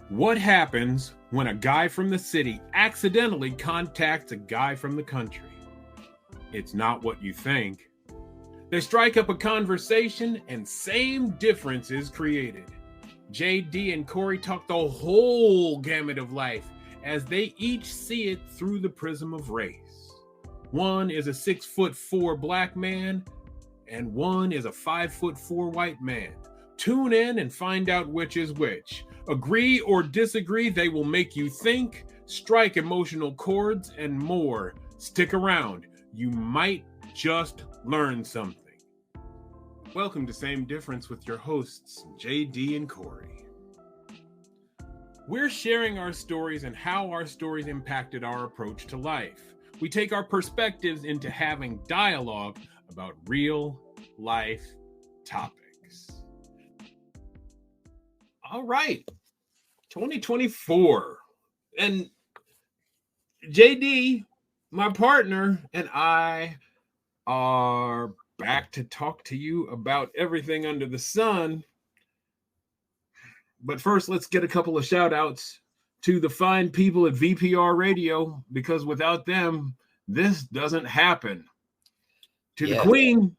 What happens when a guy from the city accidentally contacts a guy from the country? It's not what you think. They strike up a conversation and same difference is created. JD and Kory talk the whole gamut of life as they each see it through the prism of race. One is a 6'4" black man and one is a 5'4" white man. Tune in and find out which is which. Agree or disagree, they will make you think, strike emotional chords, and more. Stick around. You might just learn something. Welcome to Same Difference with your hosts, JD and Kory. We're sharing our stories and how our stories impacted our approach to life. We take our perspectives into having dialogue about real life topics. All right, 2024. And JD, my partner, and I are back to talk to you about everything under the sun. But first, let's get a couple of shout outs to the fine people at VPR Radio, because without them, this doesn't happen. To the Queen,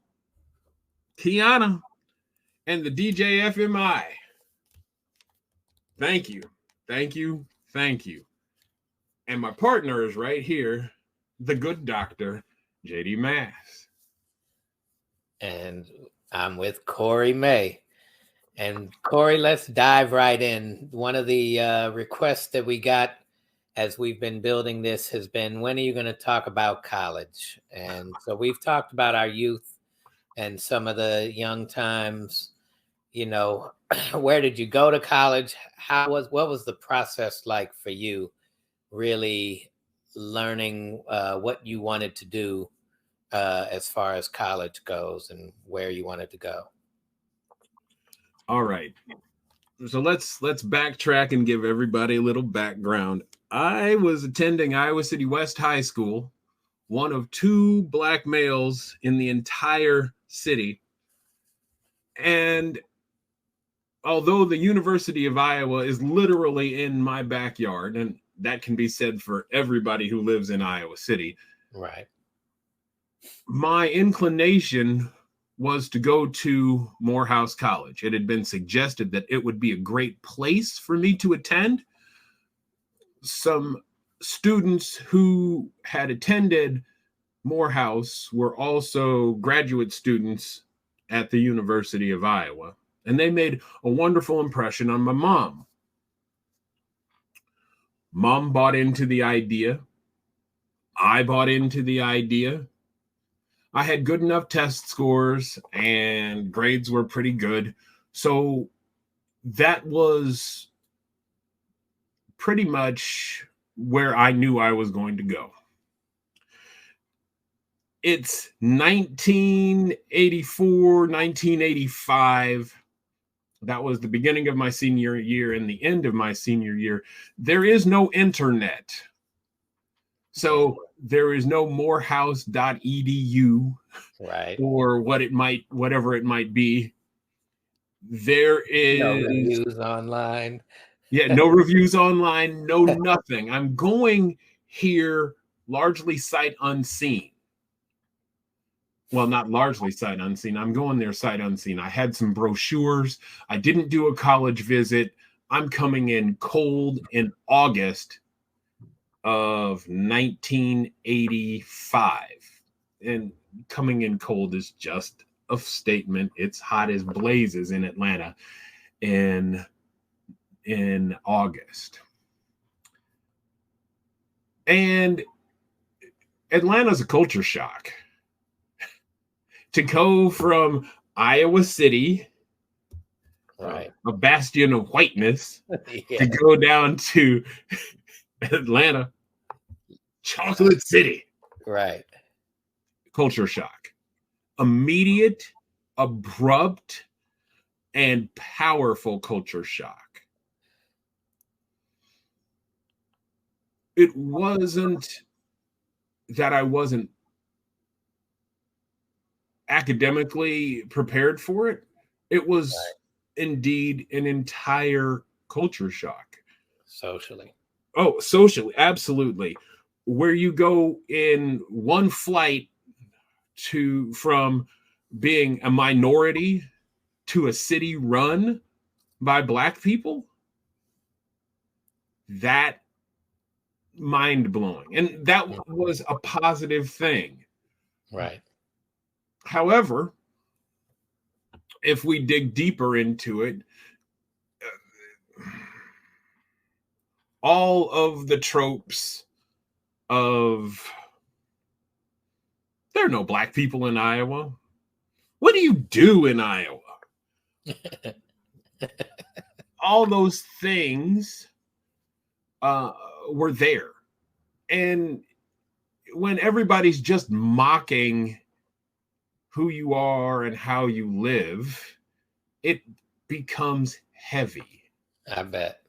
Kiana, and the DJ FMI. Thank you. Thank you. Thank you. And my partner is right here, the good doctor, JD Mass. And I'm with Kory May. And Kory, let's dive right in. One of the requests that we got as we've been building this has been, when are you going to talk about college? And so we've talked about our youth and some of the young times. You know, where did you go to college? What was the process like for you, really learning what you wanted to do as far as college goes and where you wanted to go? All right. So let's backtrack and give everybody a little background. I was attending Iowa City West High School, one of two black males in the entire city. And although the University of Iowa is literally in my backyard, and that can be said for everybody who lives in Iowa City, right? My inclination was to go to Morehouse College. It had been suggested that it would be a great place for me to attend. Some students who had attended Morehouse were also graduate students at the University of Iowa, and they made a wonderful impression on my mom. Mom bought into the idea. I bought into the idea. I had good enough test scores and grades were pretty good. So that was pretty much where I knew I was going to go. It's 1984, 1985. That was the beginning of my senior year and the end of my senior year. There is no internet. So there is no morehouse.edu, right, or whatever it might be. There is no reviews online. Yeah, no reviews online, no nothing. I'm going here largely sight unseen. Well, not largely sight unseen. I'm going there sight unseen. I had some brochures. I didn't do a college visit. I'm coming in cold in August of 1985. And coming in cold is just a statement. It's hot as blazes in Atlanta in August. And Atlanta's a culture shock. To go from Iowa City, right, a bastion of whiteness, to go down to Atlanta, chocolate city. Right. Culture shock. Immediate, abrupt, and powerful culture shock. It wasn't that I wasn't academically prepared for it. It was indeed an entire culture shock. socially. Oh, socially, absolutely. Where you go in one flight from being a minority to a city run by Black people, that mind blowing. And that was a positive thing. Right. However, if we dig deeper into it, all of the tropes of there are no Black people in Iowa. What do you do in Iowa? All those things were there. And when everybody's just mocking who you are and how you live, it becomes heavy. I bet.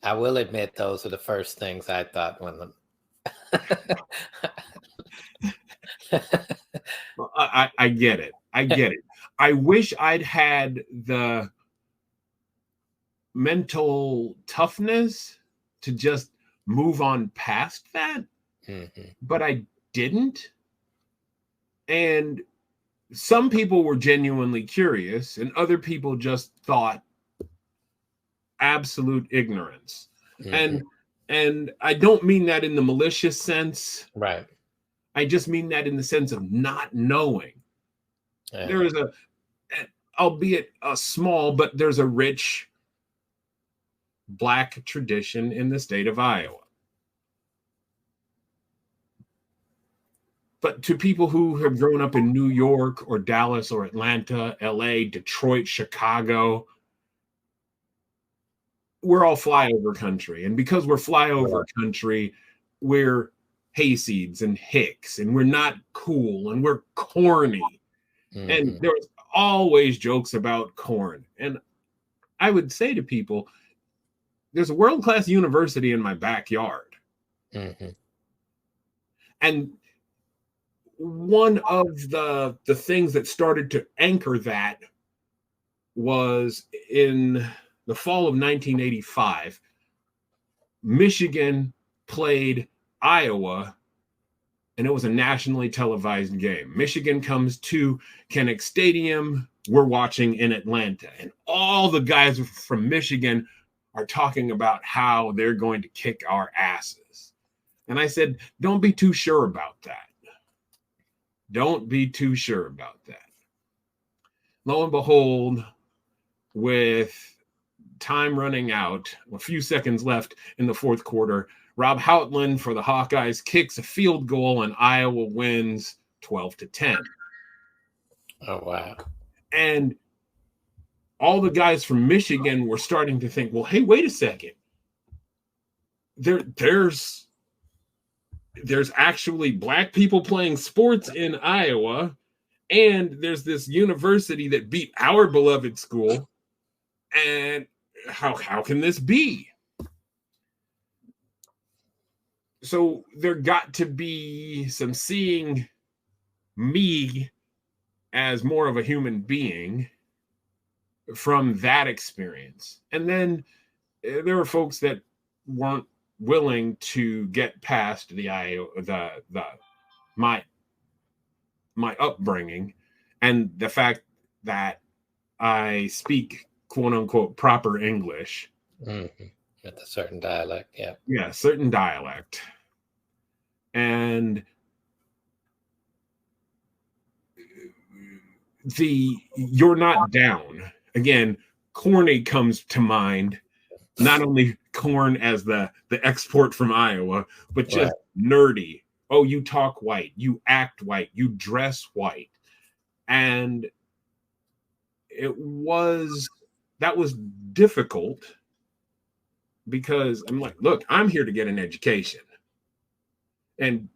I will admit those are the first things I thought when the I get it. I get it. I wish I'd had the mental toughness to just move on past that, but I didn't. And some people were genuinely curious, and other people just thought absolute ignorance. And I don't mean that in the malicious sense. Right. I just mean that in the sense of not knowing. There is albeit a small, but there's a rich Black tradition in the state of Iowa. But to people who have grown up in New York or Dallas or Atlanta, LA, Detroit, Chicago, we're all flyover country. And because we're flyover country, we're hayseeds and hicks, and we're not cool, and we're corny. And there was always jokes about corn. And I would say to people, there's a world-class university in my backyard. And one of the things that started to anchor that was in the fall of 1985, Michigan played Iowa, and it was a nationally televised game. Michigan comes to Kinnick Stadium. We're watching in Atlanta, and all the guys from Michigan are talking about how they're going to kick our asses. And I said, don't be too sure about that. Don't be too sure about that. Lo and behold, with time running out, a few seconds left in the fourth quarter, Rob Houtland for the Hawkeyes kicks a field goal, and Iowa wins 12-10. Oh, wow. And all the guys from Michigan were starting to think, well, hey, wait a second. There's actually Black people playing sports in Iowa, and there's this university that beat our beloved school. And how can this be? So there got to be some seeing me as more of a human being from that experience. And then there were folks that weren't willing to get past my upbringing and the fact that I speak quote unquote proper English. With a certain dialect, yeah. Yeah, certain dialect. And you're not down. Again, corny comes to mind. Not only corn as the export from Iowa, but just nerdy. Oh, you talk white, you act white, you dress white. And that was difficult because I'm like, look, I'm here to get an education. And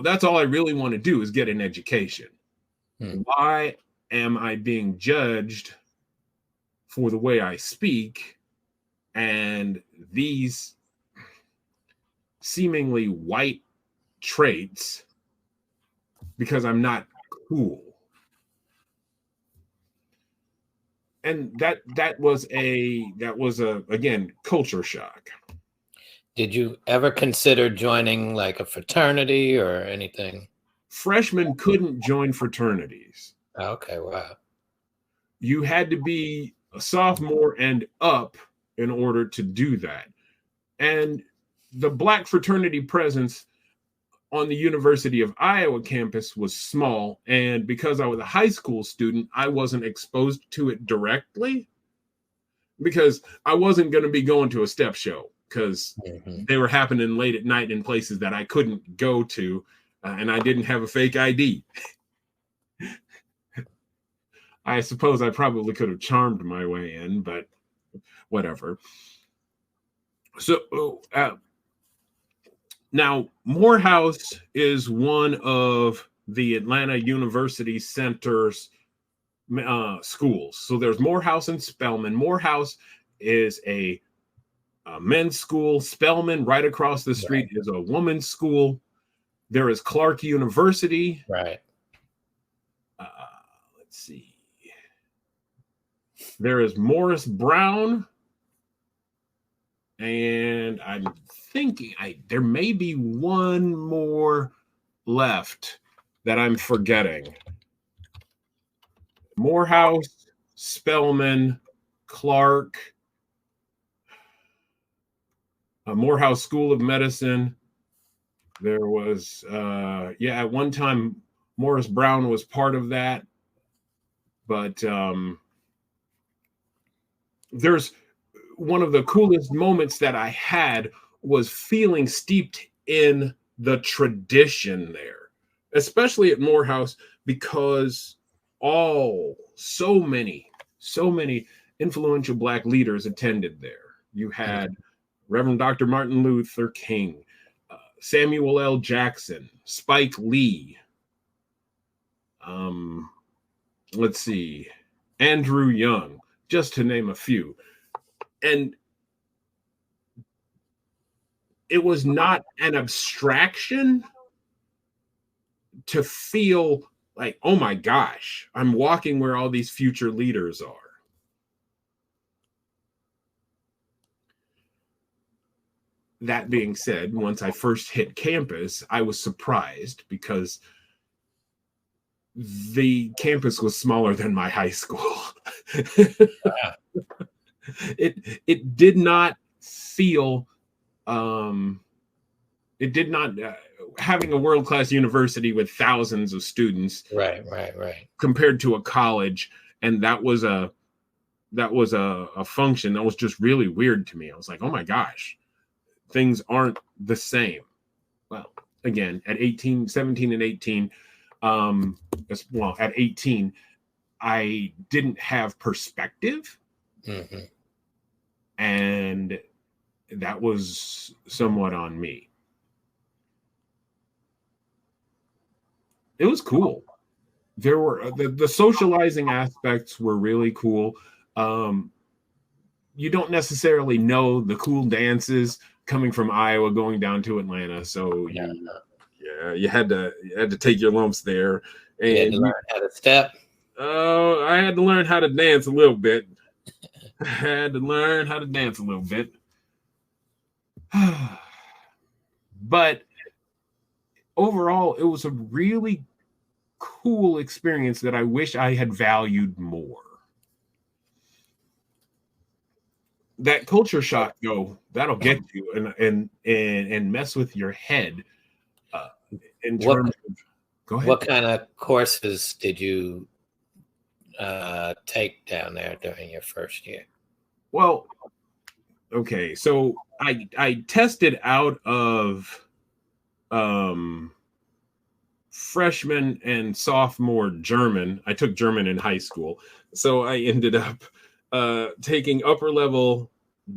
that's all I really want to do is get an education. Why am I being judged for the way I speak and these seemingly white traits because I'm not cool? And that was again culture shock. Did you ever consider joining like a fraternity or anything? Freshmen couldn't join fraternities. Okay, wow. You had to be a sophomore and up in order to do that. And the Black fraternity presence on the University of Iowa campus was small. And because I was a high school student, I wasn't exposed to it directly because I wasn't going to be going to a step show because they were happening late at night in places that I couldn't go to. And I didn't have a fake ID. I suppose I probably could have charmed my way in, but whatever. So now Morehouse is one of the Atlanta University Center's schools. So there's Morehouse and Spelman. Morehouse is a men's school. Spelman, right across the street, is a women's school. There is Clark University. Right. Let's see. There is Morris Brown. And I'm thinking there may be one more left that I'm forgetting. Morehouse, Spelman, Clark, Morehouse School of Medicine. There was, at one time, Morris Brown was part of that. But there's one of the coolest moments that I had was feeling steeped in the tradition there, especially at Morehouse, because so many influential Black leaders attended there. You had Reverend Dr. Martin Luther King, Samuel L. Jackson, Spike Lee, let's see, Andrew Young, just to name a few. And it was not an abstraction to feel like, oh my gosh, I'm walking where all these future leaders are. That being said, once I first hit campus, I was surprised because the campus was smaller than my high school. It did not feel it did not having a world-class university with thousands of students, right, compared to a college, and that was a function that was just really weird to me. I was like, oh my gosh, things aren't the same. Well, again, at 17 and 18, at 18, I didn't have perspective. And that was somewhat on me. It was cool. There were the socializing aspects were really cool. You don't necessarily know the cool dances coming from Iowa going down to Atlanta, so you had to take your lumps there. And you had to learn how to step. I had to learn how to dance a little bit. I had to learn how to dance a little bit. But overall, it was a really cool experience that I wish I had valued more. That culture shock, though, that'll get you and mess with your head. In terms of, go ahead. What kind of courses did you take down there during your first year? Well, okay, so I tested out of freshman and sophomore German. I took German in high school, so I ended up taking upper level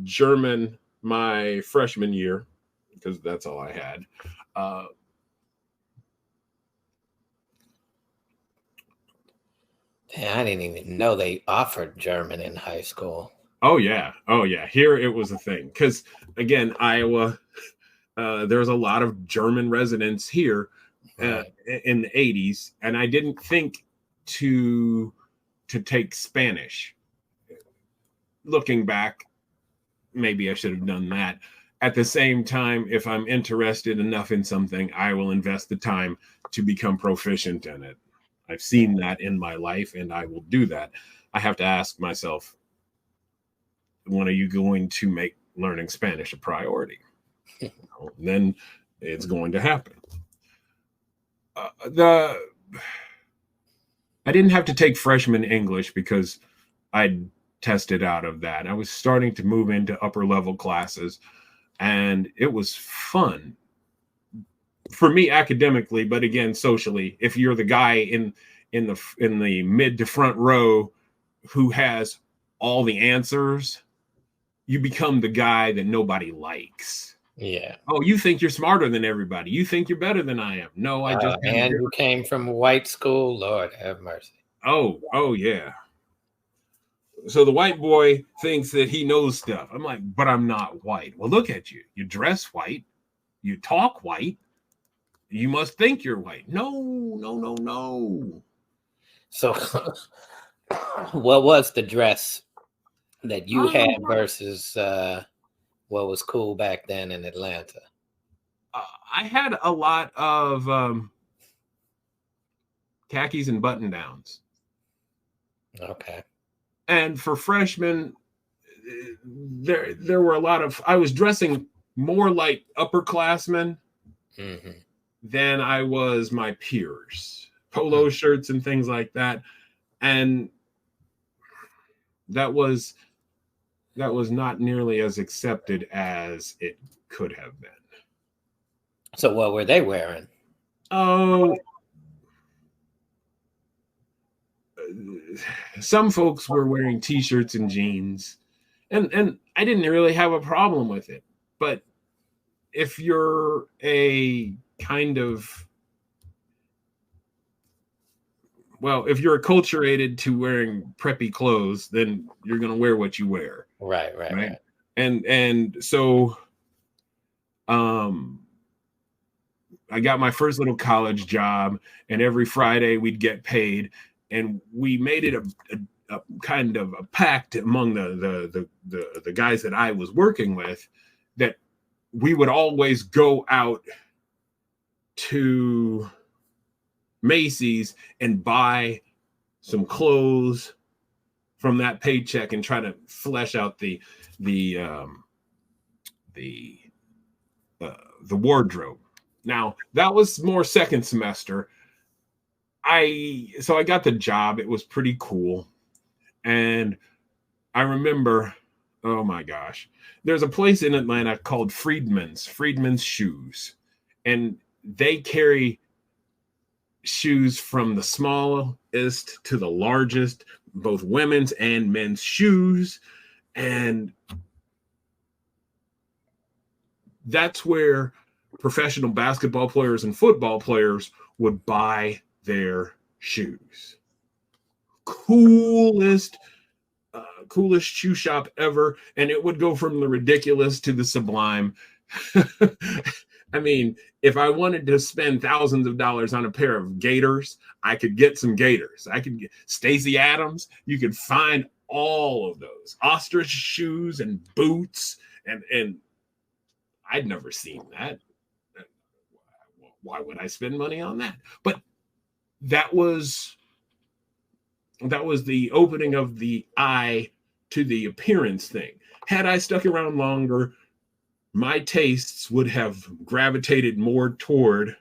German my freshman year because that's all I had. I didn't even know they offered German in high school. Oh yeah. Here it was a thing because again, Iowa, there's a lot of German residents here in the 80s, and I didn't think to take Spanish. Looking back, maybe I should have done that. At the same time, if I'm interested enough in something, I will invest the time to become proficient in it. I've seen that in my life, and I will do that. I have to ask myself, when are you going to make learning Spanish a priority? Then it's going to happen. I didn't have to take freshman English because I'd tested out of that. I was starting to move into upper level classes, and it was fun for me academically, but again socially. If you're the guy in the mid to front row who has all the answers, you become the guy that nobody likes. Yeah. Oh, you think you're smarter than everybody. You think you're better than I am. No, I just and you came from a white school. Lord have mercy. Oh yeah. So the white boy thinks that he knows stuff. I'm like, but I'm not white. Well, look at you. You dress white. You talk white. You must think you're white. No. So what was the dress that you had versus what was cool back then in Atlanta? I had a lot of khakis and button downs. Okay. And for freshmen, there were a lot of, I was dressing more like upperclassmen than I was my peers. Polo shirts and things like that. And that was not nearly as accepted as it could have been. So what were they wearing? Oh, some folks were wearing t-shirts and jeans, and I didn't really have a problem with it. But if you're a kind of, well, if you're acculturated to wearing preppy clothes, then you're going to wear what you wear. Right. And so I got my first little college job, and every Friday we'd get paid, and we made it a kind of a pact among the guys that I was working with that we would always go out to Macy's and buy some clothes from that paycheck and try to flesh out the wardrobe. Now that was more second semester. I got the job. It was pretty cool. And I remember, oh my gosh, there's a place in Atlanta called Freedman's Shoes. And they carry shoes from the smallest to the largest, both women's and men's shoes. And that's where professional basketball players and football players would buy their shoes. Coolest shoe shop ever. And it would go from the ridiculous to the sublime. I mean, if I wanted to spend thousands of dollars on a pair of Gators, I could get some Gators. I could get Stacey Adams. You could find all of those ostrich shoes and boots. And I'd never seen that. Why would I spend money on that? But that was the opening of the eye to the appearance thing. Had I stuck around longer, my tastes would have gravitated more toward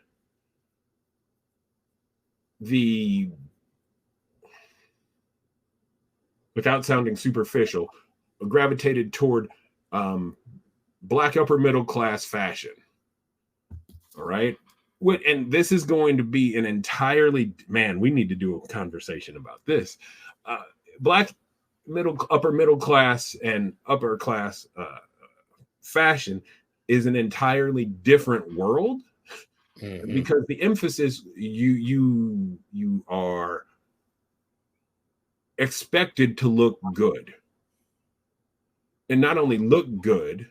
the, without sounding superficial, gravitated toward black upper middle class fashion. All right. And this is going to be an entirely, man, we need to do a conversation about this. Black upper middle class and upper class fashion is an entirely different world, because the emphasis, you are expected to look good, and not only look good,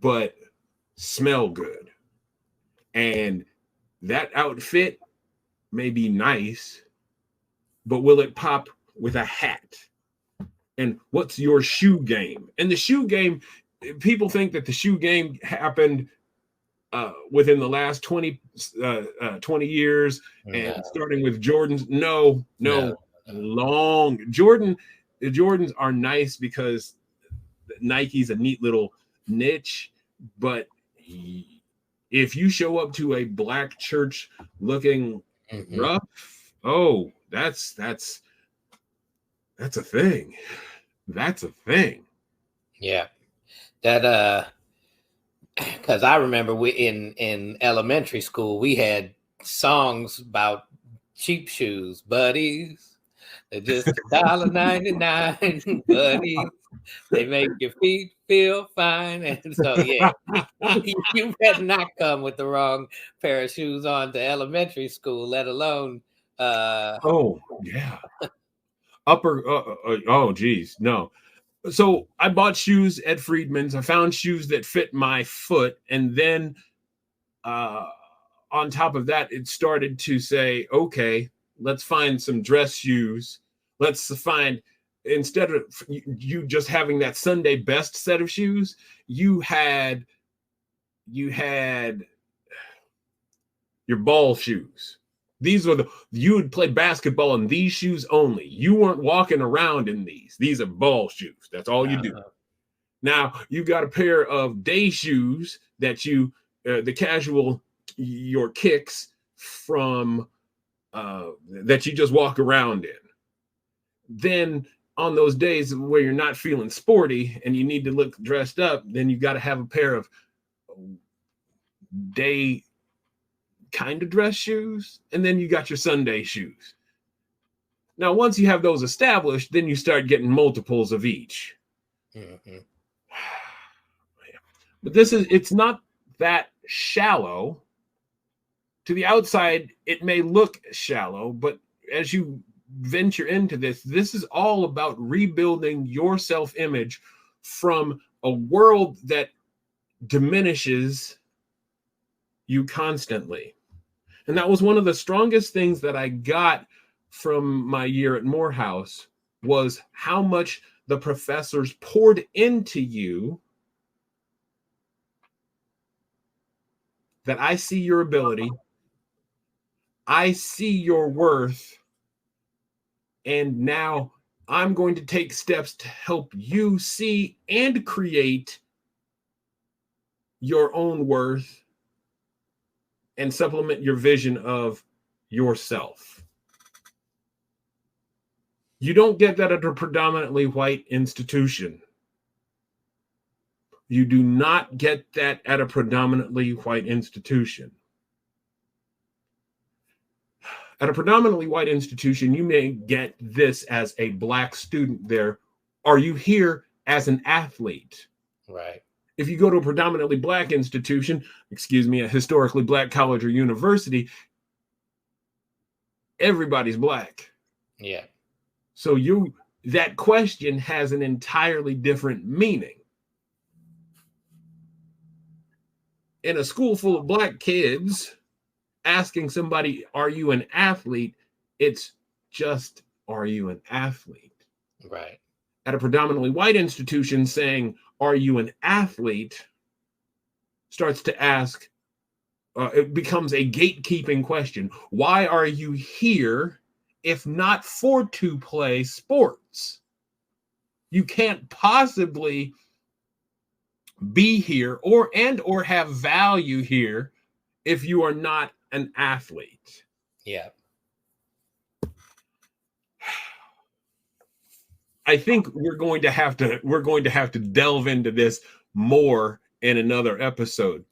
but smell good. And that outfit may be nice, but will it pop with a hat? And what's your shoe game? And the shoe game people think that the shoe game happened within the last 20 years, and starting with Jordans. No. Long. The Jordans are nice because Nike's a neat little niche, but if you show up to a black church looking rough, oh, that's a thing. That's a thing. Yeah. That because I remember we in elementary school we had songs about cheap shoes, buddies. They're just $1.99, buddies. They make your feet feel fine. And so, yeah, you better not come with the wrong pair of shoes on to elementary school, let alone. Oh, yeah. Oh, geez. No. So I bought shoes at Friedman's. I found shoes that fit my foot. And then on top of that, it started to say, okay, let's find some dress shoes. Let's find, instead of you just having that Sunday best set of shoes, you had your ball shoes. These were you would play basketball in these shoes only. You weren't walking around in these. These are ball shoes. That's all you do. Now you've got a pair of day shoes that the casual, your kicks from that you just walk around in. Then on those days where you're not feeling sporty and you need to look dressed up, then you got to have a pair of day kind of dress shoes, and then you got your Sunday shoes. Now, once you have those established, then you start getting multiples of each. But it's not that shallow. To the outside, it may look shallow, but as you venture into this is all about rebuilding your self-image from a world that diminishes you constantly. And that was one of the strongest things that I got from my year at Morehouse, was how much the professors poured into you, that I see your ability, I see your worth, and now I'm going to take steps to help you see and create your own worth and supplement your vision of yourself. You don't get that at a predominantly white institution. You do not get that at a predominantly white institution. At a predominantly white institution, you may get this as a black student there. Are you here as an athlete? Right. If you go to a predominantly black institution, a historically black college or university, everybody's black. Yeah. So that question has an entirely different meaning. In a school full of black kids, asking somebody, are you an athlete? It's just, are you an athlete? Right. At a predominantly white institution, saying, are you an athlete, starts to ask, it becomes a gatekeeping question. Why are you here if not to play sports? You can't possibly be here or have value here if you are not an athlete. Yeah. I think we're going to have to delve into this more in another episode.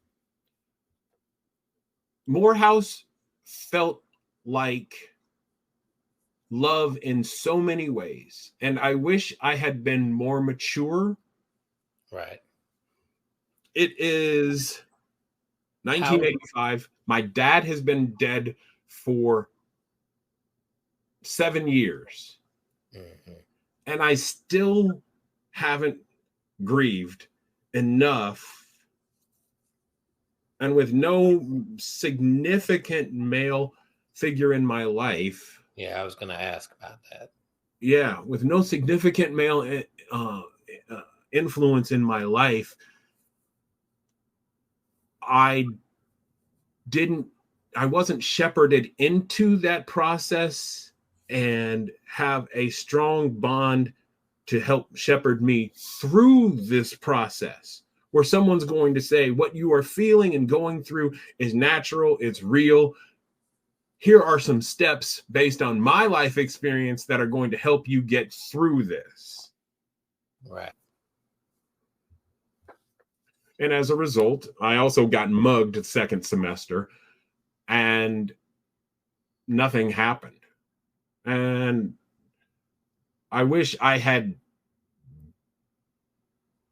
Morehouse felt like love in so many ways, and I wish I had been more mature. Right. It is 1985. My dad has been dead for 7 years. And I still haven't grieved enough. And with no significant male figure in my life. Yeah, I was going to ask about that. Yeah, with no significant male influence in my life, I wasn't shepherded into that process and have a strong bond to help shepherd me through this process, where someone's going to say what you are feeling and going through is natural, it's real. Here are some steps based on my life experience that are going to help you get through this. Right. And as a result, I also got mugged the second semester and nothing happened. And I wish I had,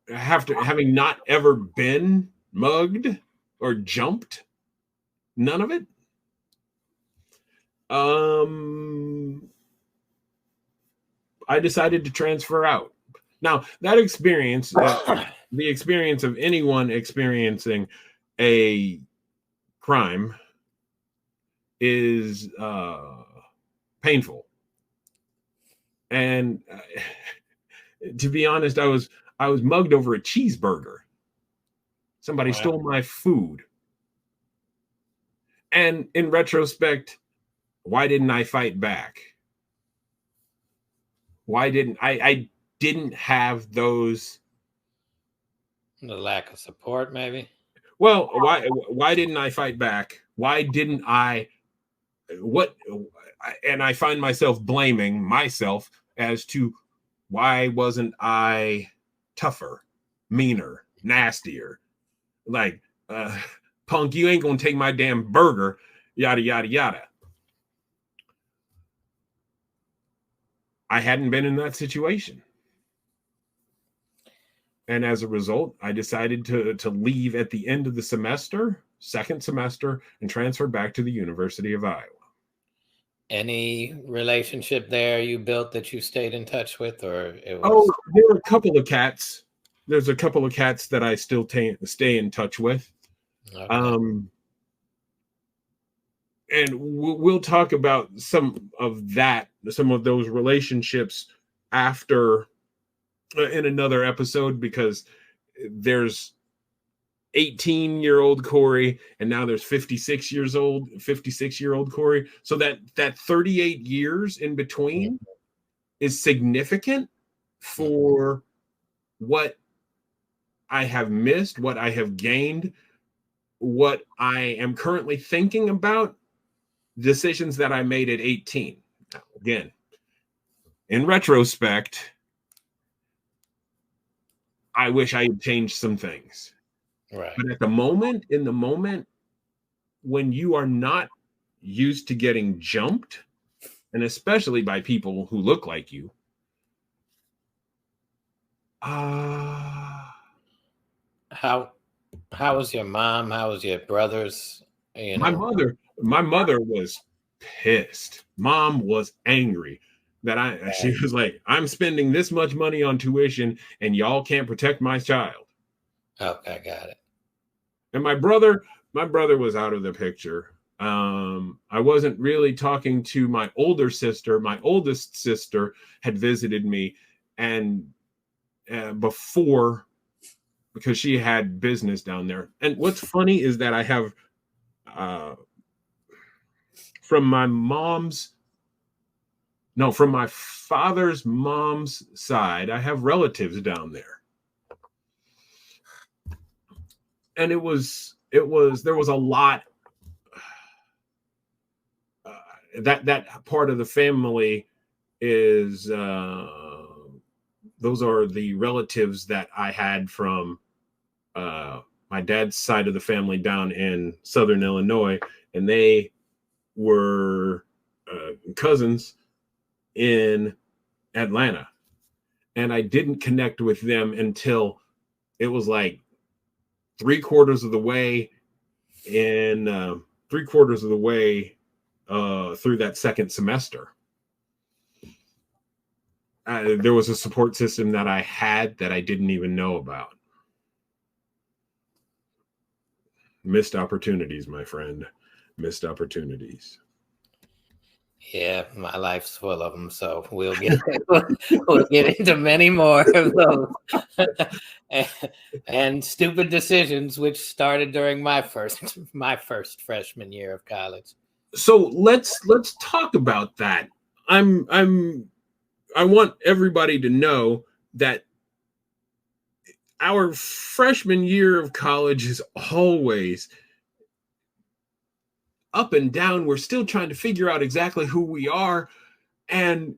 having not ever been mugged or jumped, none of it. I decided to transfer out. Now, that experience, the experience of anyone experiencing a crime is painful. And to be honest, I was mugged over a cheeseburger. Somebody stole my food. And in retrospect, why didn't I fight back? Why didn't I didn't have those? The lack of support, maybe. Well, why didn't I fight back? Why didn't I? What? And I find myself blaming myself as to why wasn't I tougher, meaner, nastier? Like, punk, you ain't gonna take my damn burger, yada yada yada. I hadn't been in that situation. And as a result, I decided to leave at the end of the second semester, and transfer back to the University of Iowa. Any relationship there you built that you stayed in touch with, or it was? Oh, there are a couple of cats. There's a couple of cats that I still stay in touch with. Okay. And we'll talk about some of those relationships after in another episode, because there's 18-year-old Kory and now there's 56-year-old Kory. So that 38 years in between is significant for what I have missed, what I have gained, what I am currently thinking about, decisions that I made at 18. Now, again, in retrospect, I wish I had changed some things. Right. But in the moment, when you are not used to getting jumped, and especially by people who look like you, how was your mom? How was your brothers? You know? My mother was pissed. Mom was angry that she was like, I'm spending this much money on tuition and y'all can't protect my child. Okay, got it. And my brother was out of the picture. I wasn't really talking to my older sister. My oldest sister had visited me and before, because she had business down there. And what's funny is that I have from my father's mom's side, I have relatives down there. And there was a lot that part of the family is those are the relatives that I had from my dad's side of the family down in Southern Illinois, and they were cousins in Atlanta. And I didn't connect with them until it was like three-quarters of the way through that second semester. There was a support system that I had that I didn't even know about. Missed opportunities, my friend. Missed opportunities. Yeah, my life's full of them, so we'll get we'll get into many more of those and, and stupid decisions, which started during my first freshman year of college. So let's talk about that. I want everybody to know that our freshman year of college is always up and down. We're still trying to figure out exactly who we are. And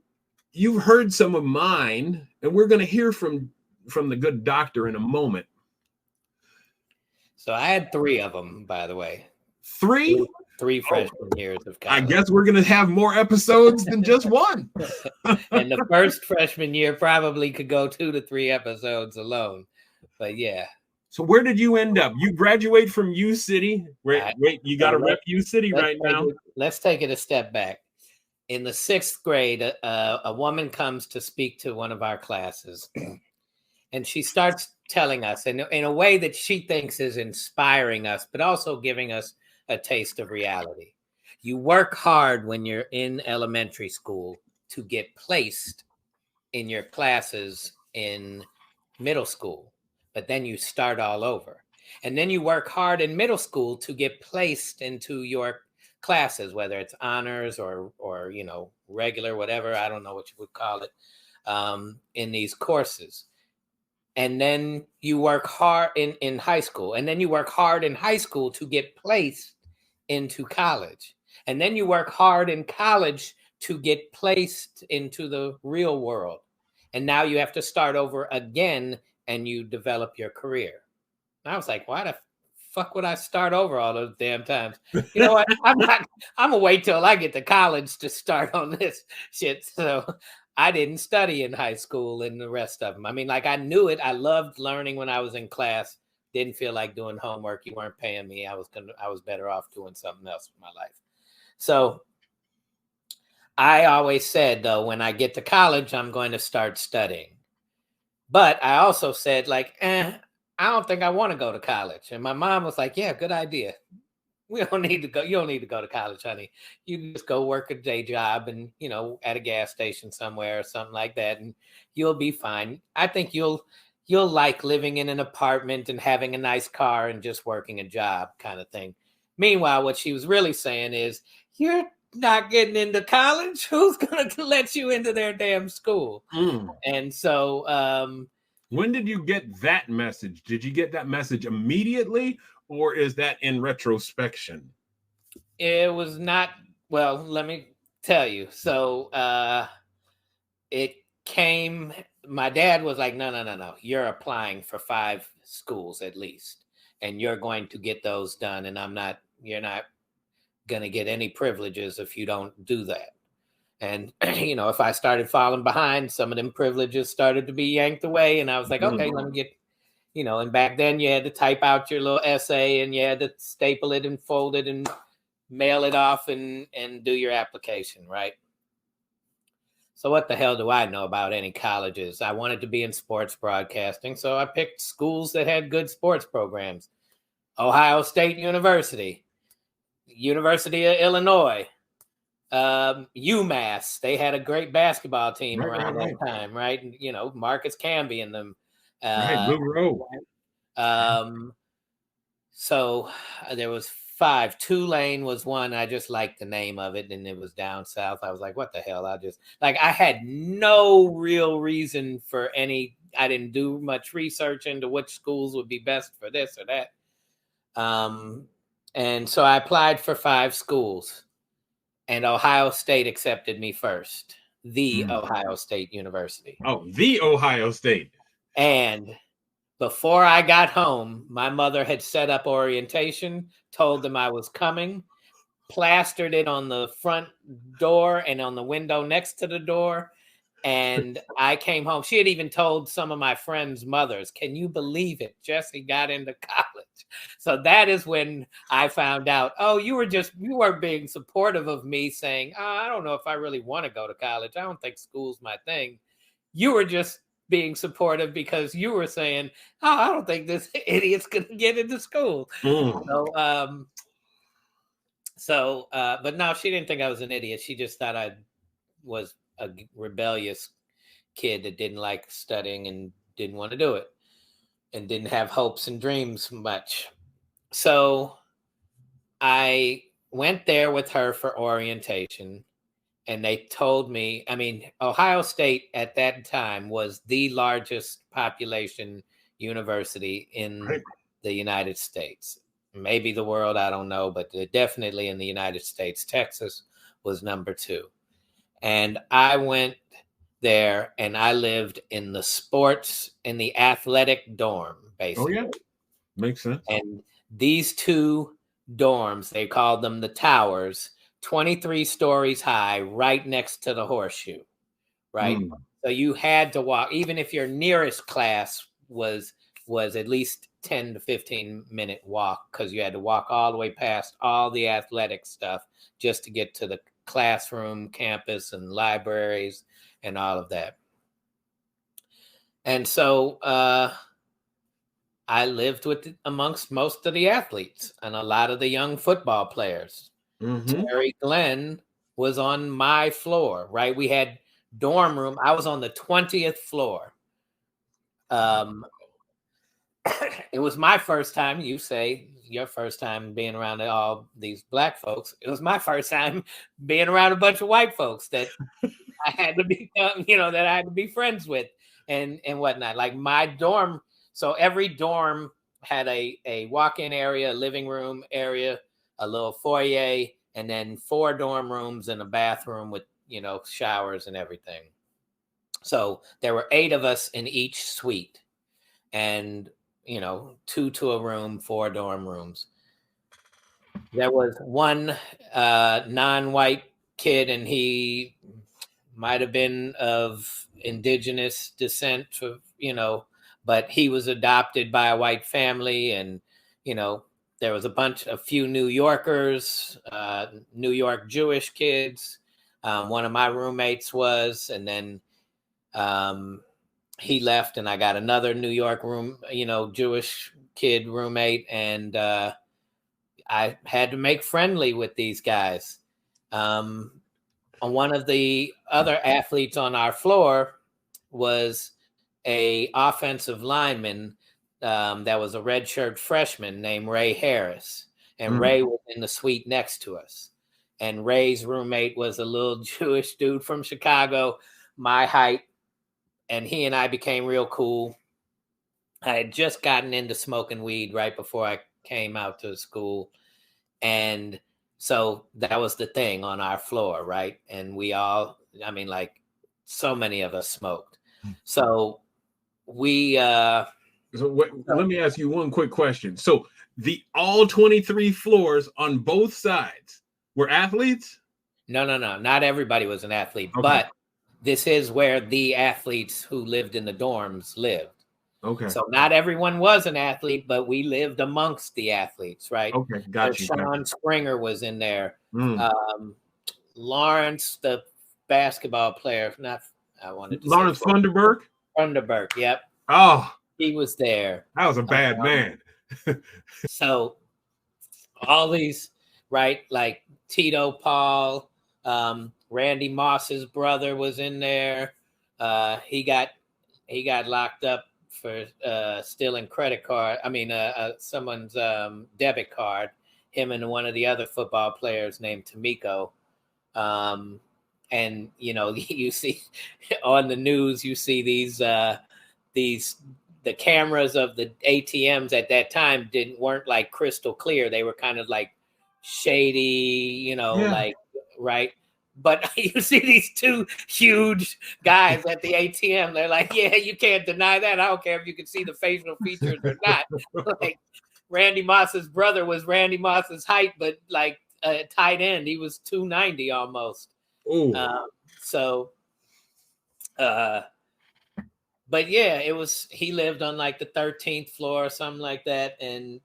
you've heard some of mine, and we're going to hear from the good doctor in a moment. So I had 3 of them, by the way. Three freshman years of college. I guess we're going to have more episodes than just one. And the first freshman year probably could go 2 to 3 episodes alone. But yeah. So where did you end up? You graduate from U City. Wait, you got to rep U City right now. Let's take it a step back. In the 6th grade, a woman comes to speak to one of our classes. And she starts telling us in a way that she thinks is inspiring us, but also giving us a taste of reality. You work hard when you're in elementary school to get placed in your classes in middle school, but then you start all over. And then you work hard in middle school to get placed into your classes, whether it's honors or regular, whatever, I don't know what you would call it, in these courses. And then you work hard in high school. And then you work hard in high school to get placed into college. And then you work hard in college to get placed into the real world. And now you have to start over again and you develop your career. And I was like, why the fuck would I start over all those damn times? You know what? I'm gonna wait till I get to college to start on this shit. So I didn't study in high school and the rest of them. I mean, like, I knew it. I loved learning when I was in class. Didn't feel like doing homework. You weren't paying me. I was better off doing something else with my life. So I always said, though, when I get to college, I'm going to start studying. But I also said, like, I don't think I want to go to college. And my mom was like, yeah, good idea. We don't need to go. You don't need to go to college, honey. You can just go work a day job and, at a gas station somewhere or something like that. And you'll be fine. I think you'll like living in an apartment and having a nice car and just working a job kind of thing. Meanwhile, what she was really saying is, you're not getting into college. Who's going to let you into their damn school? And so, when did you get that message? Did you get that message immediately? Or is that in retrospection? It was not. Well, let me tell you. So it came. My dad was like, no. You're applying for 5 schools at least. And you're going to get those done. And you're not going to get any privileges if you don't do that. And, if I started falling behind, some of them privileges started to be yanked away. And I was like, okay, let me get, and back then you had to type out your little essay and you had to staple it and fold it and mail it off and do your application, right? So what the hell do I know about any colleges? I wanted to be in sports broadcasting, so I picked schools that had good sports programs. Ohio State University, University of Illinois, UMass. They had a great basketball team around that time, right? Marcus Camby and them. So there was 5. Tulane was one. I just liked the name of it, and it was down south. I was like, what the hell? I had no real reason for any. I didn't do much research into which schools would be best for this or that. And so I applied for 5 schools, and Ohio State accepted me first. The Ohio State University. Oh, the Ohio State. And before I got home, my mother had set up orientation, told them I was coming, plastered it on the front door and on the window next to the door. And I came home. She had even told some of my friends' mothers, can you believe it? Jesse got into college. So that is when I found out, you were being supportive of me saying, I don't know if I really want to go to college. I don't think school's my thing. You were just being supportive because you were saying, I don't think this idiot's going to get into school. So So, but no, she didn't think I was an idiot. She just thought I was a rebellious kid that didn't like studying and didn't want to do it and didn't have hopes and dreams much. So I went there with her for orientation, and they told me, I mean, Ohio State at that time was the largest population university in Right. the United States. Maybe the world, I don't know, but definitely in the United States. Texas was number 2. And I went there and I lived in the sports, in the athletic dorm, Oh basically. yeah, makes sense. And these 2 dorms, they called them the towers, 23 stories high, right next to the horseshoe, right? Mm. So you had to walk, even if your nearest class was at least 10 to 15-minute walk, because you had to walk all the way past all the athletic stuff just to get to the classroom, campus, and libraries and all of that. And so I lived amongst most of the athletes and a lot of the young football players. Mm-hmm. Terry Glenn was on my floor, right? We had dorm room. I was on the 20th floor. It was my first time. You say your first time being around all these black folks. It was my first time being around a bunch of white folks that I had to be, that I had to be friends with and whatnot. Like my dorm. So every dorm had a walk-in area, a living room area, a little foyer, and then 4 dorm rooms and a bathroom with, showers and everything. So there were 8 of us in each suite, and 2 to a room, 4 dorm rooms. There was one non-white kid, and he might have been of indigenous descent, but he was adopted by a white family, and there was a few New Yorkers, New York Jewish kids. One of my roommates was, and then he left, and I got another New York Jewish kid roommate, and I had to make friendly with these guys. One of the other athletes on our floor was a offensive lineman that was a redshirt freshman named Ray Harris, and Ray was in the suite next to us. And Ray's roommate was a little Jewish dude from Chicago, my height, and he and I became real cool. I had just gotten into smoking weed right before I came out to school, and so that was the thing on our floor, right? And we all, I mean, like, so many of us smoked. So we Let me ask you one quick question. So the all 23 floors on both sides were athletes? no, not everybody was an athlete, Okay. but this is where the athletes who lived in the dorms lived. Okay. So not everyone was an athlete, but we lived amongst the athletes, right? Okay, got you. Sean Springer was in there. Mm. Lawrence, the basketball player, not I wanted to Lawrence say Funderburg? Funderburg, yep. Oh, He was there. that was a bad man. So all these, right? Like Tito Paul, Randy Moss's brother was in there. He got locked up for stealing credit card. I mean, someone's debit card. Him and one of the other football players named Tamiko. And you see on the news, you see these the cameras of the ATMs at that time weren't like crystal clear. They were kind of like shady, like, right. But you see these 2 huge guys at the ATM. They're like, yeah, you can't deny that. I don't care if you can see the facial features or not. Like Randy Moss's brother was Randy Moss's height, but like a tight end. He was 290 almost. But yeah, he lived on like the 13th floor or something like that. And,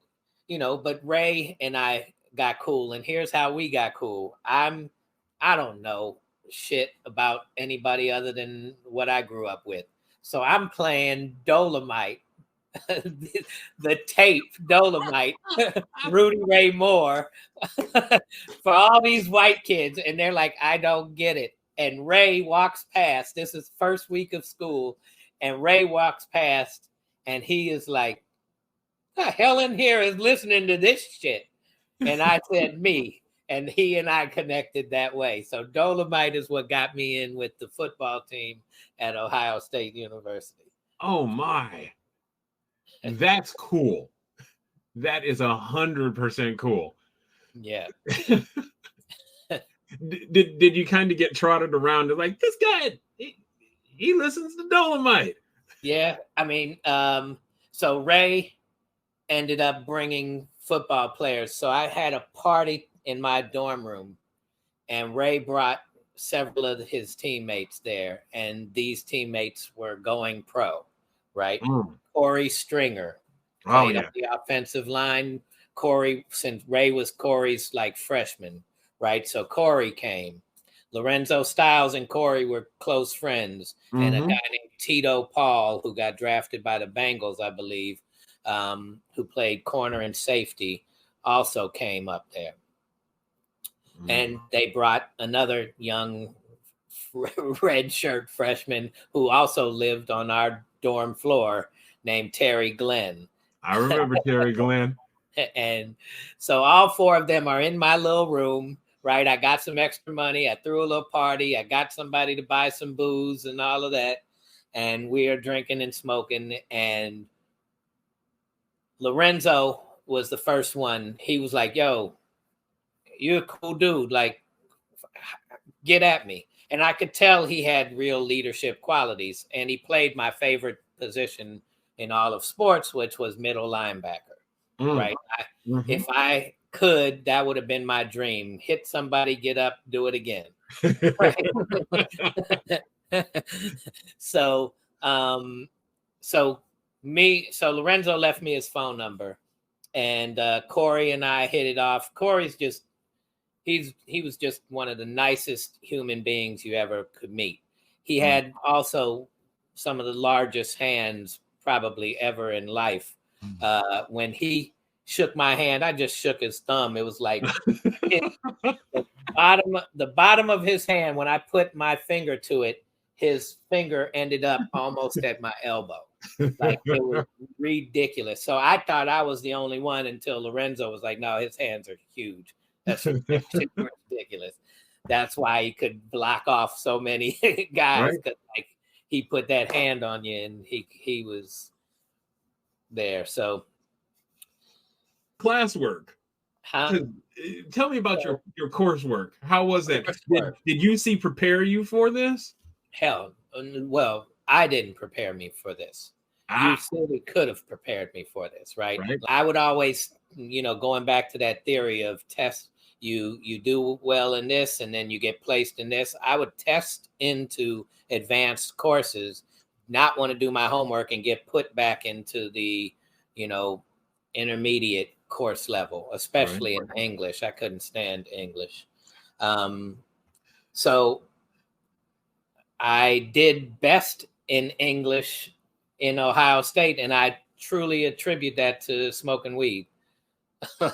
but Ray and I got cool. And here's how we got cool. I don't know shit about anybody other than what I grew up with. So I'm playing Dolomite the tape Dolomite, Rudy Ray Moore, for all these white kids, and they're like, I don't get it. And Ray walks past. This is first week of school, and Ray walks past, and he is like, the hell in here is listening to this shit? And I said, me. And he and I connected that way. So Dolomite is what got me in with the football team at Ohio State University. Oh my. That's cool. That is 100% cool. Yeah. Did you kind of get trotted around to like, this guy, he listens to Dolomite? Yeah. I mean, so Ray ended up bringing football players. So I had a party in my dorm room, and Ray brought several of his teammates there, and these teammates were going pro, right? Corey Stringer played on the offensive line. Corey, since Ray was Corey's like freshman, right? So Corey came. Lorenzo Styles and Corey were close friends, and a guy named Tito Paul, who got drafted by the Bengals, I believe, who played corner and safety, also came up there. And they brought another young red shirt freshman who also lived on our dorm floor named Terry Glenn. I remember Terry Glenn. And so all four of them are in my little room, right? I got some extra money. I threw a little party. I got somebody to buy some booze and all of that. And we are drinking and smoking. And Lorenzo was the first one. He was like, yo, you're a cool dude. Like, get at me. And I could tell he had real leadership qualities. And he played my favorite position in all of sports, which was middle linebacker. Right? If I could, that would have been my dream. Hit somebody, get up, do it again. So Lorenzo left me his phone number, and Corey and I hit it off. Corey's just, he was just one of the nicest human beings you ever could meet. He had also some of the largest hands probably ever in life. When he shook my hand, I just shook his thumb. It was like the bottom of his hand. When I put my finger to it, his finger ended up almost at my elbow. Like, it was ridiculous. So I thought I was the only one until Lorenzo was like, no, his hands are huge. That's super ridiculous. That's why he could block off so many guys, because like he put that hand on you and he was there. So classwork. Tell me about your coursework. How was that? Did UC prepare you for this? Hell, well, I didn't prepare me for this. UC could have prepared me for this, right? I would always, going back to that theory of test, you do well in this and then you get placed in this. I would test into advanced courses, not want to do my homework and get put back into the, intermediate course level, especially in English. I couldn't stand English. So I did best in English in Ohio State, and I truly attribute that to smoking weed. I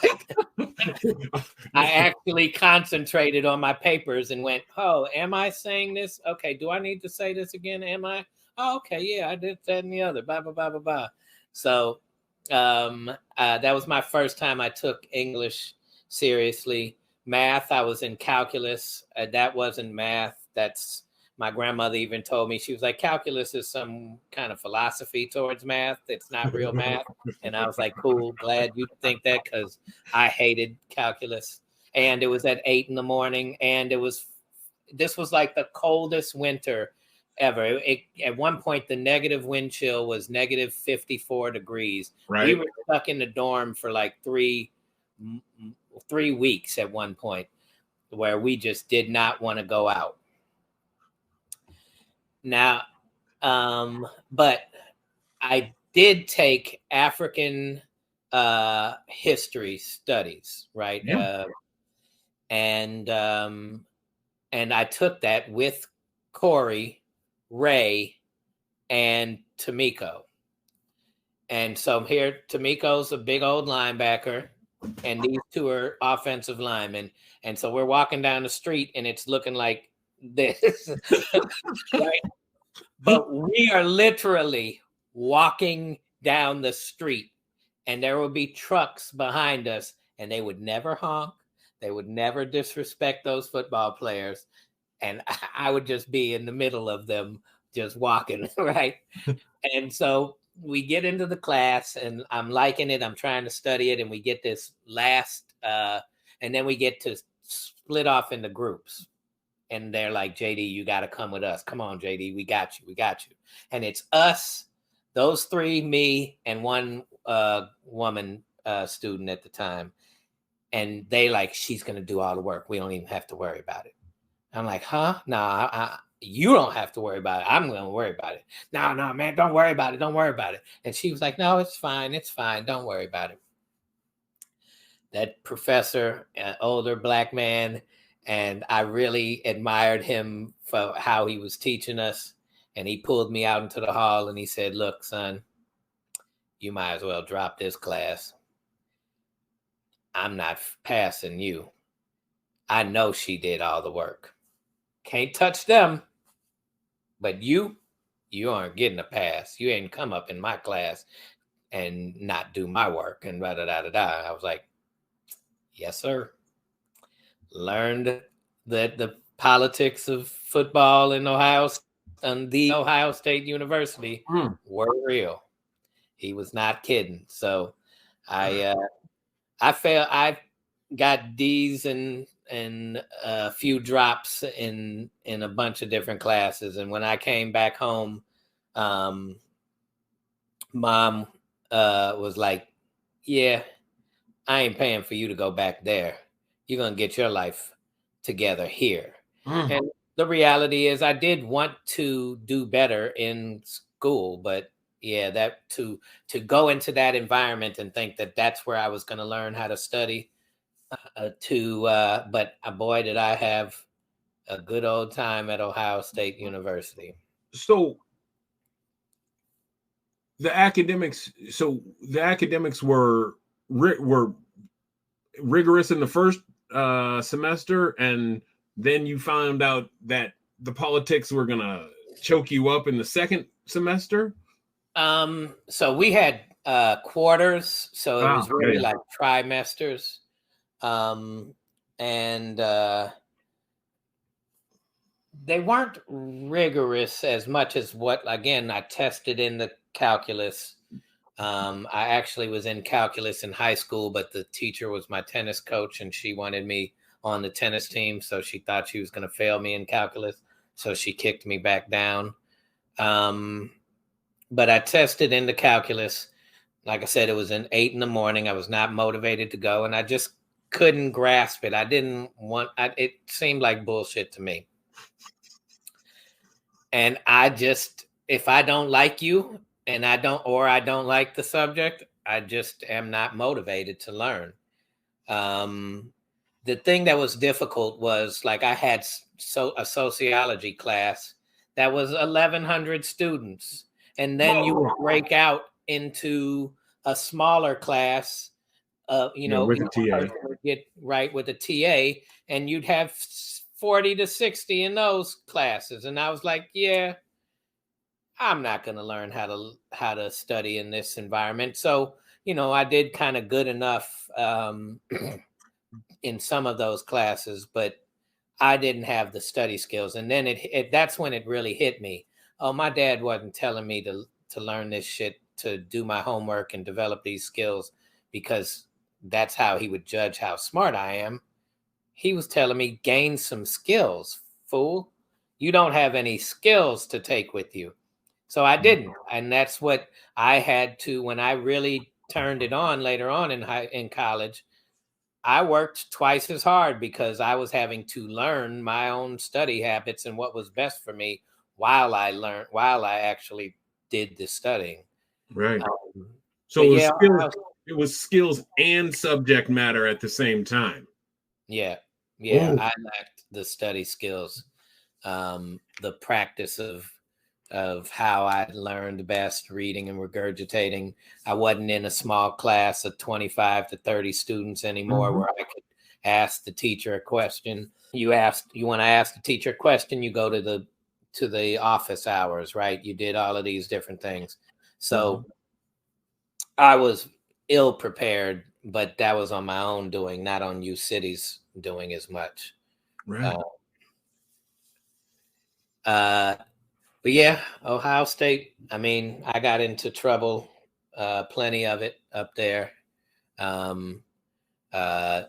actually concentrated on my papers and went, oh, am I saying this? Okay, do I need to say this again? Am I? Oh, okay, yeah, I did that and the other, blah, blah, blah, blah, blah. So that was my first time I took English seriously. Math, I was in calculus. That wasn't math. That's, my grandmother even told me, she was like, calculus is some kind of philosophy towards math. It's not real math. And I was like, cool, glad you think that, because I hated calculus. And it was at 8 a.m. and this was like the coldest winter ever. At one point, the negative wind chill was negative 54 degrees. We were stuck in the dorm for like 3 weeks at one point, where we just did not want to go out. Now, but I did take African history studies, right? Yeah. And I took that with Corey, Ray, and Tamiko. And so here, Tamiko's a big old linebacker, and these two are offensive linemen. And so we're walking down the street, and it's looking like this, right? But we are literally walking down the street, and there will be trucks behind us, and they would never honk. They would never disrespect those football players. And I would just be in the middle of them just walking, right? And so we get into the class, and I'm liking it. I'm trying to study it, and we get this last, and then we get to split off into groups. And they're like, JD, you got to come with us. Come on, JD, we got you. We got you. And it's us, those three, me, and one woman student at the time. And they like, she's going to do all the work. We don't even have to worry about it. I'm like, huh? No, you don't have to worry about it. I'm going to worry about it. No, man, don't worry about it. Don't worry about it. And she was like, no, it's fine. It's fine. Don't worry about it. That professor, an older Black man, and I really admired him for how he was teaching us. And he pulled me out into the hall and he said, look, son, you might as well drop this class. I'm not passing you. I know she did all the work. Can't touch them. But you aren't getting a pass. You ain't come up in my class and not do my work and da-da-da-da-da. I was like, yes, sir. Learned that the politics of football in Ohio and the Ohio State University were real. He was not kidding. So I got D's and a few drops in a bunch of different classes. And when I came back home, Mom was like, yeah, I ain't paying for you to go back there. You're going to get your life together here. And the reality is I did want to do better in school, but yeah, that to go into that environment and think that that's where I was going to learn how to study but boy, did I have a good old time at Ohio State University. So the academics were rigorous in the first semester, and then you found out that the politics were gonna choke you up in the second semester. So we had quarters, so it was really like trimesters, and they weren't rigorous as much as what, again, I tested in the calculus. I actually was in calculus in high school, but the teacher was my tennis coach and she wanted me on the tennis team. So she thought she was going to fail me in calculus. So she kicked me back down. But I tested in the calculus. Like I said, it was an 8 a.m. I was not motivated to go and I just couldn't grasp it. It seemed like bullshit to me. And if I don't like you and I don't like the subject, I just am not motivated to learn. The thing that was difficult was like I had a sociology class that was 1,100 students. And then you would break out into a smaller class, with a TA. Would get right with a TA, and you'd have 40 to 60 in those classes. And I was like, yeah, I'm not going to learn how to study in this environment. So, I did kind of good enough in some of those classes, but I didn't have the study skills. And then that's when it really hit me. Oh, my dad wasn't telling me to learn this shit, to do my homework and develop these skills because that's how he would judge how smart I am. He was telling me, gain some skills, fool. You don't have any skills to take with you. So I didn't. And that's what I had to, when I really turned it on later on in college, I worked twice as hard because I was having to learn my own study habits and what was best for me while I actually did the studying. Right. So it was skills and subject matter at the same time. Yeah. I lacked the study skills, the practice of of how I learned best, reading and regurgitating. I wasn't in a small class of 25 to 30 students anymore, where I could ask the teacher a question. You want to ask the teacher a question, you go to the office hours, right? You did all of these different things. So I was ill prepared, but that was on my own doing, not on U City's doing as much. Right. But yeah, Ohio State, I mean, I got into trouble, plenty of it up there. And I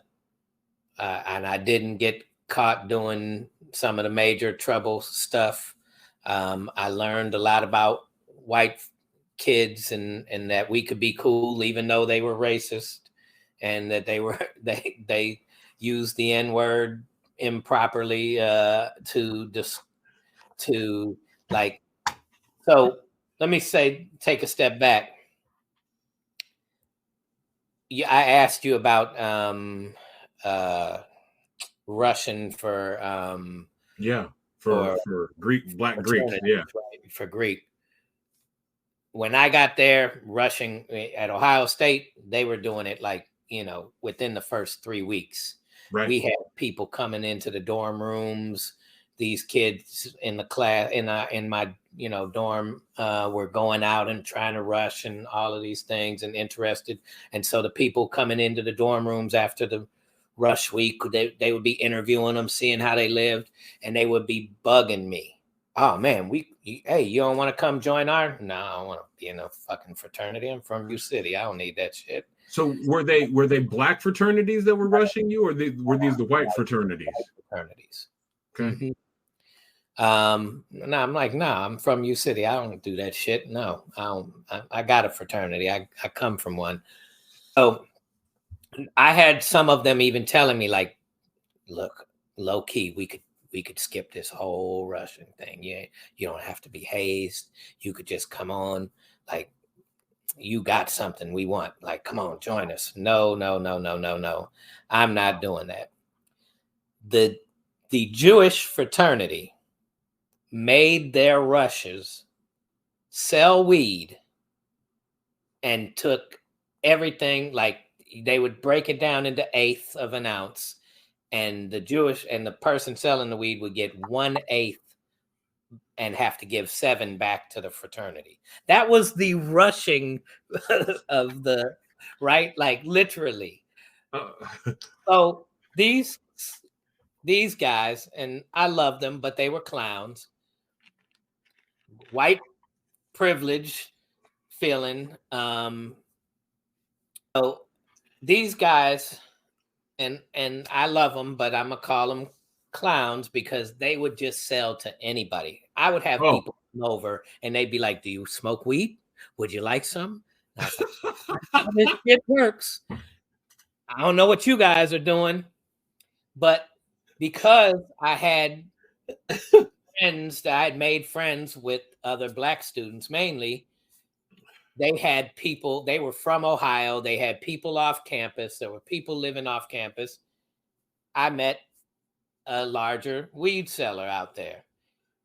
didn't get caught doing some of the major trouble stuff. I learned a lot about white kids and that we could be cool even though they were racist, and that they used the N-word improperly to like. So let me take a step back. Yeah, I asked you about Russian for Greek, Black Greeks, right, for Greek. When I got there, rushing at Ohio State, they were doing it like, within the first 3 weeks. Right. We had people coming into the dorm rooms. These kids in the class in my dorm were going out and trying to rush and all of these things and interested. And so the people coming into the dorm rooms after the rush week, they would be interviewing them, seeing how they lived, and they would be bugging me. Oh man, hey, you don't want to come join our? No, I don't want to be in a fucking fraternity. I'm from U City. I don't need that shit. So were they black fraternities that were rushing you, or were these the white fraternities? Fraternities. Okay. No, I'm like, I'm from U City. I don't do that shit. No, I don't. I got a fraternity. I come from one. So I had some of them even telling me, like, look, low key, we could skip this whole rushing thing. Yeah, you don't have to be hazed. You could just come on. Like, you got something we want. Like, come on, join us. No. I'm not doing that. The Jewish fraternity made their rushes sell weed and took everything. Like, they would break it down into eighths of an ounce, and the person selling the weed would get 1/8 and have to give 7 back to the fraternity. That was the rushing of the, right? Like, literally. So these guys, and I love them, but they were clowns. White privilege feeling. So these guys, and I love them, but I'm gonna call them clowns because they would just sell to anybody. I would have people come over and they'd be like, "Do you smoke weed? Would you like some?" And I was like, "This shit works." I don't know what you guys are doing, but because I had friends that I had made friends with other black students mainly, they had people, they were from Ohio, they had people off campus, there were people living off campus. I met a larger weed seller out there,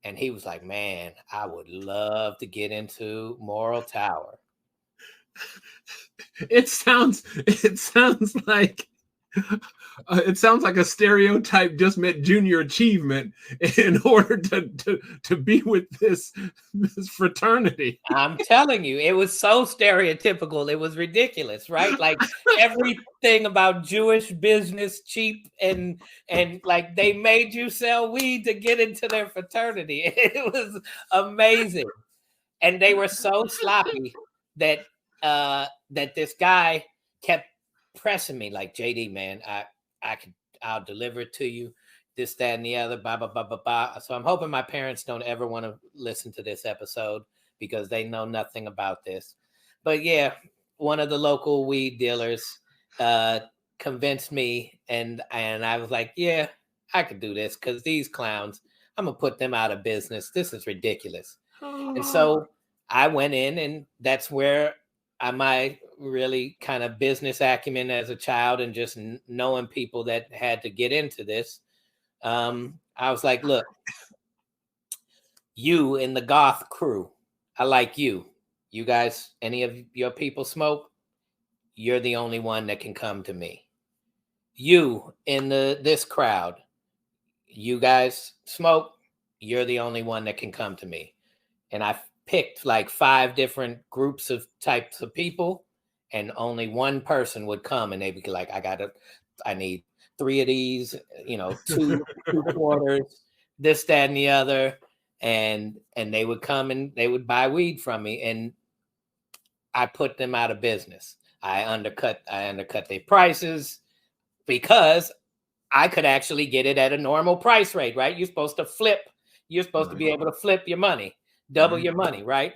and he was like, "Man, I would love to get into Moral Tower." It sounds like it sounds like a stereotype just met junior achievement in order to be with this fraternity. I'm telling you, it was so stereotypical. It was ridiculous, right? Like, everything about Jewish business cheap, and like, they made you sell weed to get into their fraternity. It was amazing. And they were so sloppy that this guy kept pressing me, like, "JD, man, I'll deliver it to you, this, that, and the other, blah, blah, blah, blah, blah." So I'm hoping my parents don't ever want to listen to this episode because they know nothing about this. But yeah, one of the local weed dealers convinced me, and I was like, "Yeah, I could do this because these clowns, I'm gonna put them out of business. This is ridiculous." And so I went in, and that's where my really kind of business acumen as a child, and just knowing people that had to get into this. I was like, "Look, You in the goth crew, I like you. You guys, any of your people smoke? You're the only one that can come to me. You in this crowd, you guys smoke? You're the only one that can come to me. And I picked like 5 different groups of types of people, and only one person would come, and they'd be like, I need 3 of these, two quarters, this, that, and the other. And they would come and they would buy weed from me, and I put them out of business. I undercut their prices because I could actually get it at a normal price rate, right? You're supposed to flip. You're supposed to be able to flip your money, double your money, right?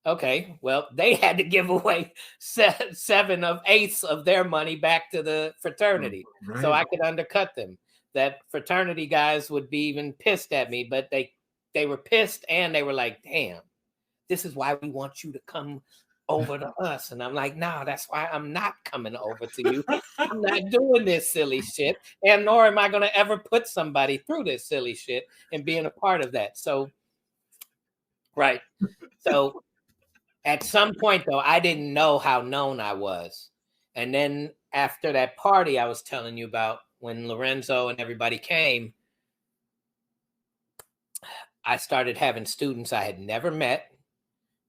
Okay, well, they had to give away 7 of 8 of their money back to the fraternity, so I could undercut them. That fraternity guys would be even pissed at me, but they were pissed, and they were like, "Damn, this is why we want you to come over to us." And I'm like, "No, that's why I'm not coming over to you. I'm not doing this silly shit, and nor am I going to ever put somebody through this silly shit and being a part of that." So, right, so. At some point, though, I didn't know how known I was. And then after that party I was telling you about, when Lorenzo and everybody came, I started having students I had never met,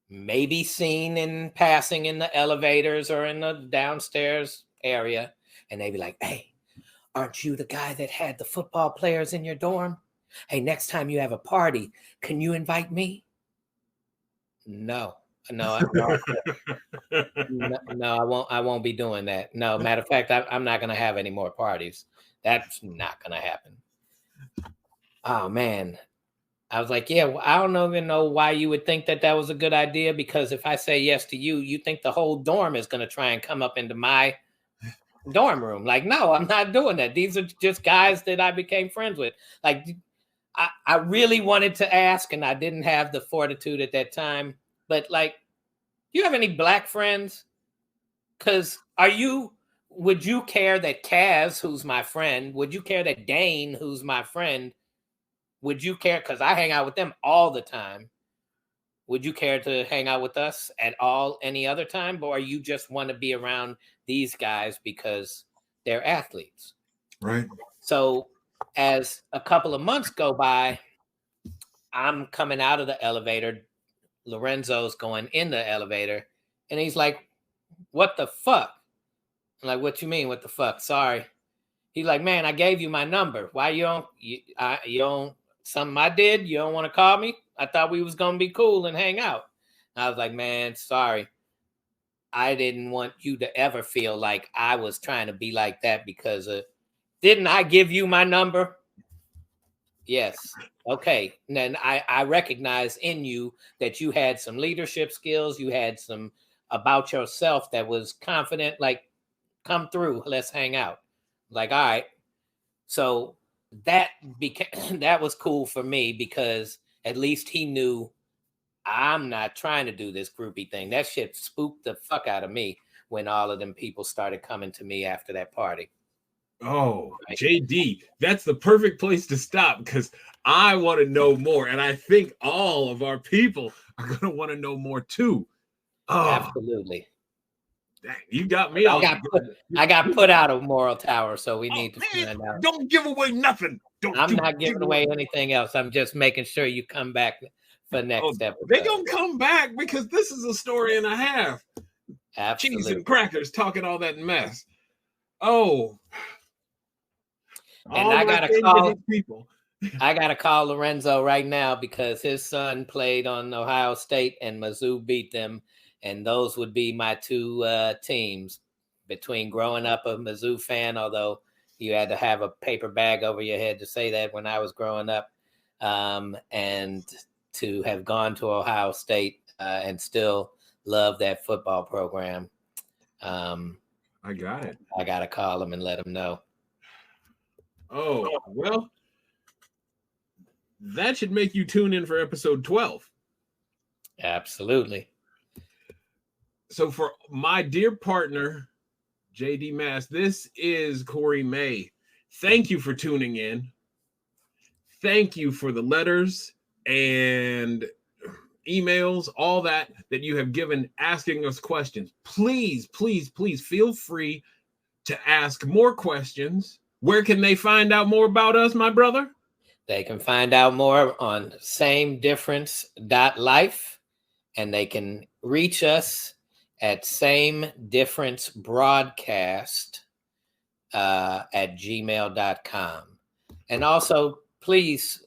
maybe seen in passing in the elevators or in the downstairs area. And they'd be like, "Hey, aren't you the guy that had the football players in your dorm? Hey, next time you have a party, can you invite me?" No. No, I won't be doing that. No, matter of fact, I'm not going to have any more parties. That's not going to happen. Oh man, I was like, yeah, well, I don't even know why you would think that was a good idea. Because if I say yes to you, you think the whole dorm is going to try and come up into my dorm room. Like, no, I'm not doing that. These are just guys that I became friends with. Like, I really wanted to ask, and I didn't have the fortitude at that time. But like, do you have any black friends? Because would you care that Kaz, who's my friend, would you care that Dane, who's my friend, would you care? Because I hang out with them all the time. Would you care to hang out with us at all any other time? Or you just want to be around these guys because they're athletes? Right. So as a couple of months go by, I'm coming out of the elevator. Lorenzo's going in the elevator, and he's like, "What the fuck?" I'm like, "What you mean, what the fuck? Sorry." He's like, "Man, I gave you my number. Why you don't something I did? You don't want to call me? I thought we was gonna be cool and hang out." And I was like, "Man, sorry. I didn't want you to ever feel like I was trying to be like that because didn't I give you my number?" "Yes." "Okay." And then I recognize in you that you had some leadership skills. You had some about yourself that was confident. Like, come through. Let's hang out. Like, all right. So that became that was cool for me, because at least he knew I'm not trying to do this groupie thing. That shit spooked the fuck out of me when all of them people started coming to me after that party. Oh, JD, that's the perfect place to stop, because I want to know more. And I think all of our people are going to want to know more too. Oh, absolutely. Dang, you got me all. I got put out of Moral Tower, so we need to find out. Don't give away nothing. I'm not giving away anything else. I'm just making sure you come back for next episode. They're going to come back, because this is a story and a half. Absolutely. Cheese and crackers talking all that mess. Oh. And I gotta call Lorenzo right now, because his son played on Ohio State and Mizzou beat them, and those would be my 2 teams. Between growing up a Mizzou fan, although you had to have a paper bag over your head to say that when I was growing up, and to have gone to Ohio State and still love that football program. I got it. I gotta call him and let him know. Oh, well, that should make you tune in for episode 12. Absolutely. So for my dear partner, JD Mass, this is Kory May. Thank you for tuning in. Thank you for the letters. and emails, all that you have given asking us questions. Please, please, please feel free to ask more questions. Where can they find out more about us, my brother? They can find out more on samedifference.life, and they can reach us at samedifferencebroadcast at gmail.com. And also, please,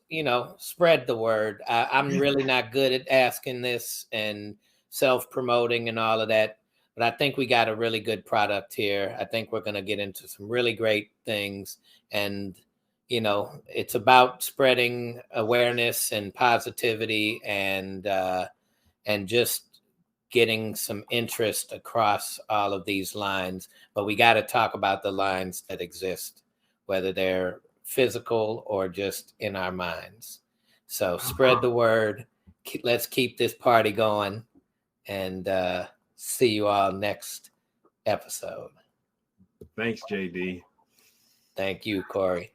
spread the word. I'm really not good at asking this and self-promoting and all of that, but I think we got a really good product here. I think we're going to get into some really great things. And, it's about spreading awareness and positivity and just getting some interest across all of these lines. But we got to talk about the lines that exist, whether they're physical or just in our minds. So spread the word. Let's keep this party going, and see you all next episode. Thanks, JD. Thank you, Kory.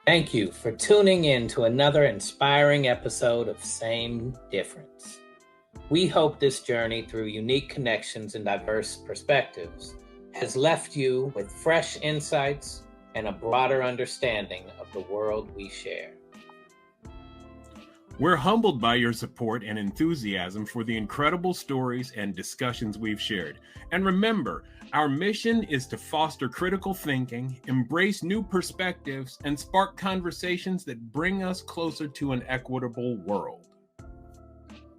Thank you for tuning in to another inspiring episode of Same Difference. We hope this journey through unique connections and diverse perspectives has left you with fresh insights and a broader understanding of the world we share. We're humbled by your support and enthusiasm for the incredible stories and discussions we've shared. And remember, our mission is to foster critical thinking, embrace new perspectives, and spark conversations that bring us closer to an equitable world.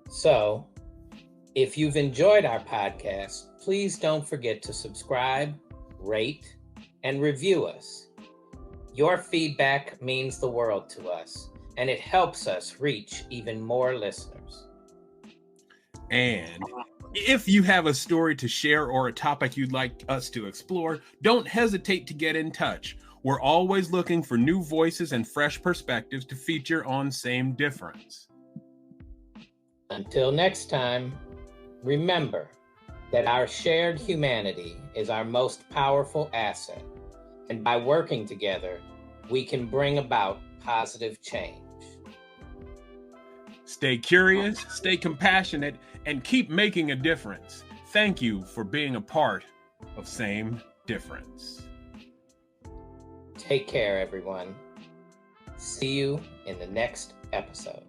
So, if you've enjoyed our podcast, please don't forget to subscribe, rate, and review us. Your feedback means the world to us, and it helps us reach even more listeners. And if you have a story to share or a topic you'd like us to explore, don't hesitate to get in touch. We're always looking for new voices and fresh perspectives to feature on Same Difference. Until next time, remember that our shared humanity is our most powerful asset, and by working together, we can bring about positive change. Stay curious, stay compassionate, and keep making a difference. Thank you for being a part of Same Difference. Take care, everyone. See you in the next episode.